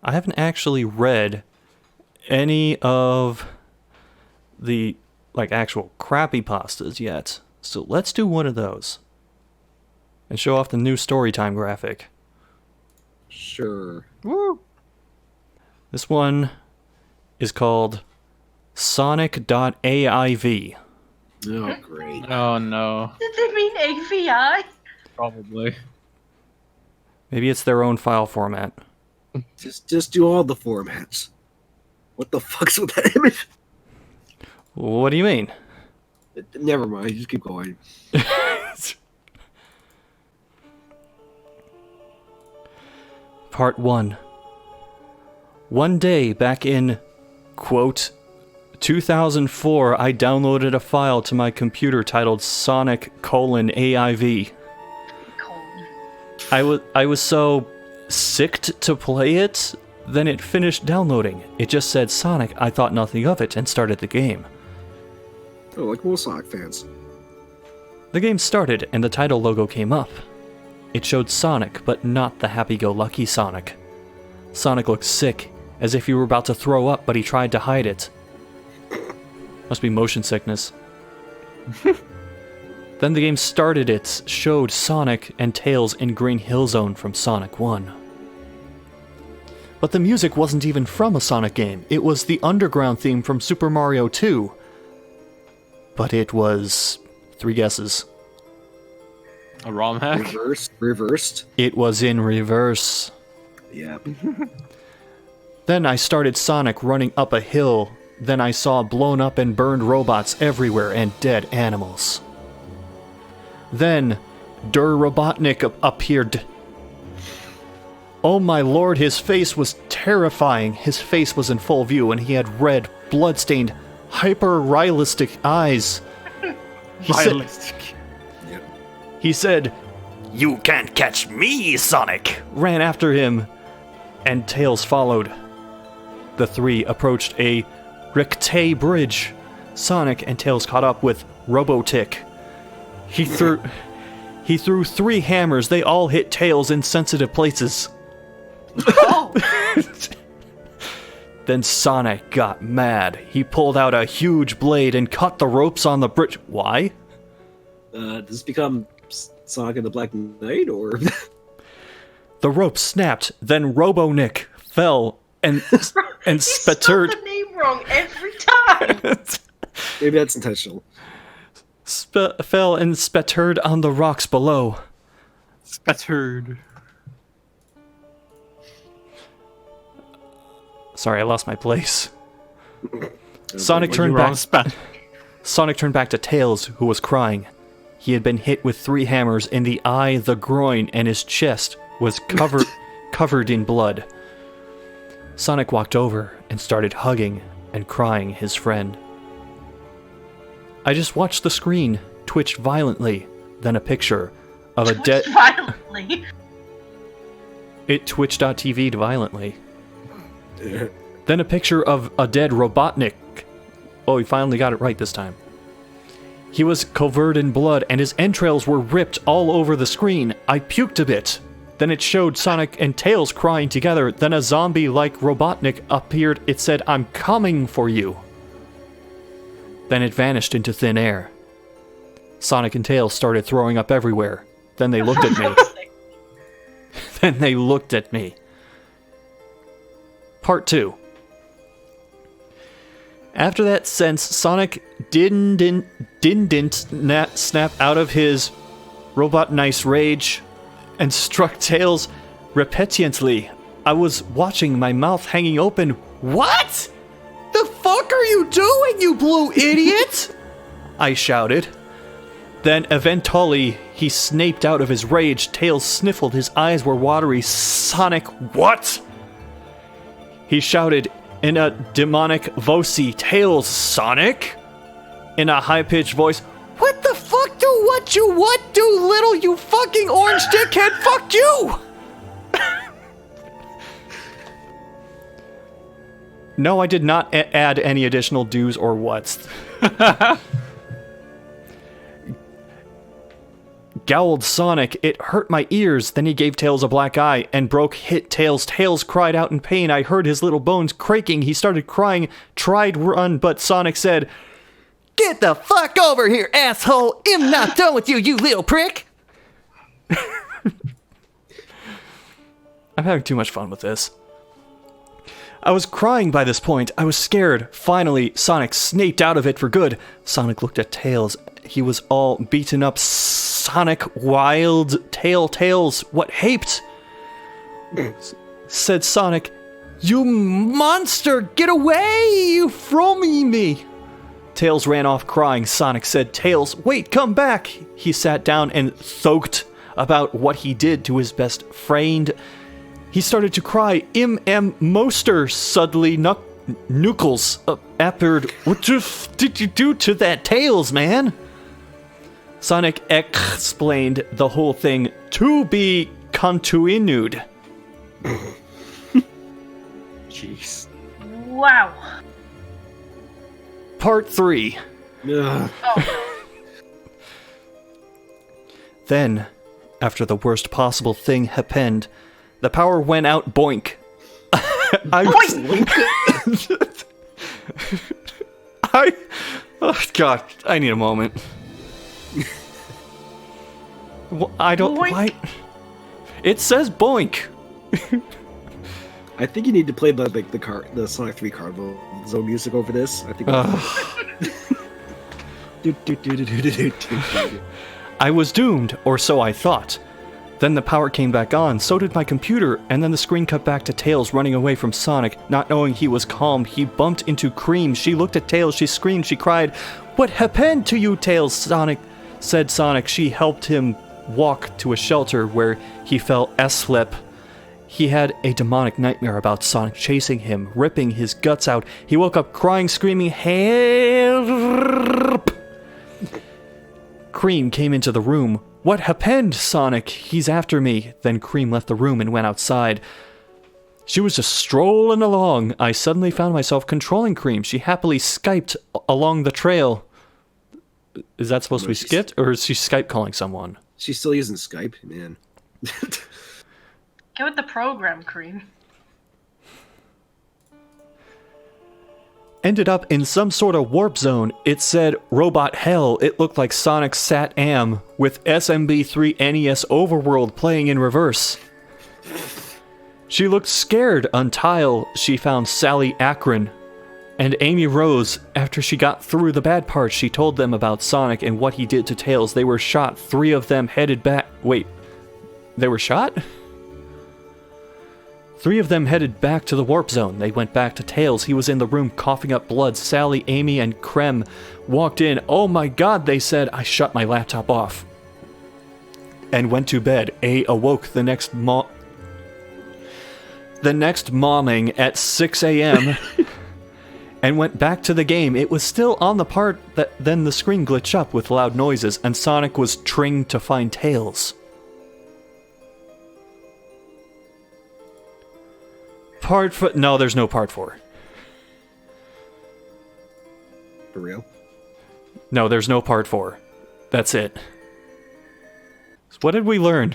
I haven't actually read any of the, like, actual Crappypastas yet. So let's do one of those. And show off the new Storytime graphic. Sure. Woo! This one is called Sonic.aiv. Oh, great. Oh no. Did they mean AVI? Probably. Maybe it's their own file format. Just do all the formats. What the fuck's with that image? What do you mean? Never mind. Just keep going. Part 1. One day back in, quote, 2004, I downloaded a file to my computer titled Sonic::AIV. I was so sicked to play it, then it finished downloading. It just said Sonic, I thought nothing of it, and started the game. Oh, like most Sonic fans. The game started, and the title logo came up. It showed Sonic, but not the happy-go-lucky Sonic. Sonic looked sick, as if he were about to throw up, but he tried to hide it. Must be motion sickness. Then the game started. It showed Sonic and Tails in Green Hill Zone from Sonic 1. But the music wasn't even from a Sonic game. It was the underground theme from Super Mario 2. But it was... 3 guesses. A ROM hack? Reversed. It was in reverse. Yep. Then I started Sonic running up a hill. Then I saw blown up and burned robots everywhere and dead animals. Then, Robotnik appeared. Oh my lord, his face was terrifying. His face was in full view and he had red, blood-stained, hyper-realistic eyes. He said, "You can't catch me, Sonic!" Ran after him, and Tails followed. The three approached a Rictay bridge. Sonic and Tails caught up with Robotic. He threw 3 hammers. They all hit Tails in sensitive places. Oh! Then Sonic got mad. He pulled out a huge blade and cut the ropes on the bridge. Why? Does this become Sonic and the Black Knight, or...? The rope snapped. Then Robonick fell and spattered. You spell the name wrong every time. Maybe that's intentional. Fell and spattered on the rocks below. Spattered. Sorry, I lost my place. Sonic turned back to Tails, who was crying. He had been hit with 3 hammers in the eye, the groin, and his chest was covered in blood. Sonic walked over and started hugging and crying his friend. I just watched the screen twitch violently, then a picture of a dead... Violently? It twitch.tv violently. Then a picture of a dead Robotnik. Oh, he finally got it right this time. He was covered in blood and his entrails were ripped all over the screen. I puked a bit. Then it showed Sonic and Tails crying together. Then a zombie-like Robotnik appeared. It said, "I'm coming for you." Then it vanished into thin air. Sonic and Tails started throwing up everywhere. Then they looked at me. Part 2. After that sense, Sonic didn't snap out of his robot nice rage and struck Tails repetantly. I was watching, my mouth hanging open. What? The fuck are you doing, you blue idiot? I shouted. Then eventually he snapped out of his rage. Tails sniffled. His eyes were watery. Sonic, what? He shouted in a demonic voice, "Tails, Sonic?" In a high-pitched voice, "What the fuck do what you what do, little you fucking orange dickhead? Fuck you!" No, I did not add any additional do's or whats. Growled Sonic. It hurt my ears. Then he gave Tails a black eye and hit Tails. Tails cried out in pain. I heard his little bones creaking. He started crying, tried run, but Sonic said, "Get the fuck over here, asshole! I'm not done with you, you little prick!" I'm having too much fun with this. I was crying by this point. I was scared. Finally, Sonic snaped out of it for good. Sonic looked at Tails. He was all beaten up. Sonic, wild Tails, what haped? Said Sonic, "You monster, get away from me!" Tails ran off crying. Sonic said, "Tails, wait, come back." He sat down and thoked about what he did to his best friend. He started to cry. Moster suddenly Knuckles appeared. "What did you do to that Tails, man?" Sonic explained the whole thing to be continued. Jeez. Wow. Part 3. Ugh. Oh, Then, after the worst possible thing happened, the power went out. Boink. Oh God, I need a moment. I don't. Boink. Why? It says boink. I think you need to play the Sonic 3 Carnival Zone music over this. I think. I was doomed, or so I thought. Then the power came back on, so did my computer, and then the screen cut back to Tails running away from Sonic. Not knowing he was calm, he bumped into Cream. She looked at Tails, she screamed, she cried, "What happened to you, Tails?" Sonic said. She helped him walk to a shelter where he fell asleep. He had a demonic nightmare about Sonic chasing him, ripping his guts out. He woke up crying, screaming, "Help!" Cream came into the room. "What happened, Sonic? He's after me." Then Cream left the room and went outside. She was just strolling along. I suddenly found myself controlling Cream. She happily Skyped along the trail. Is that supposed to be skipped, or is she Skype calling someone? She's still using Skype, man. get with the program, Cream. Ended up in some sort of warp zone. It said Robot Hell. It looked like Sonic Sat-Am with SMB3 NES Overworld playing in reverse. She looked scared until she found Sally Akron and Amy Rose. After she got through the bad part, she told them about Sonic and what he did to Tails. They were shot. 3 of them headed back. Wait, they were shot? 3 of them headed back to the warp zone. They went back to Tails. He was in the room coughing up blood. Sally, Amy, and Krem walked in. "Oh my God," they said. I shut my laptop off and went to bed. A awoke the next morning at 6 a.m. and went back to the game. It was still on the part that then the screen glitched up with loud noises, and Sonic was trying to find Tails. No, there's no part 4. For real? No, there's no part 4. That's it. So what did we learn?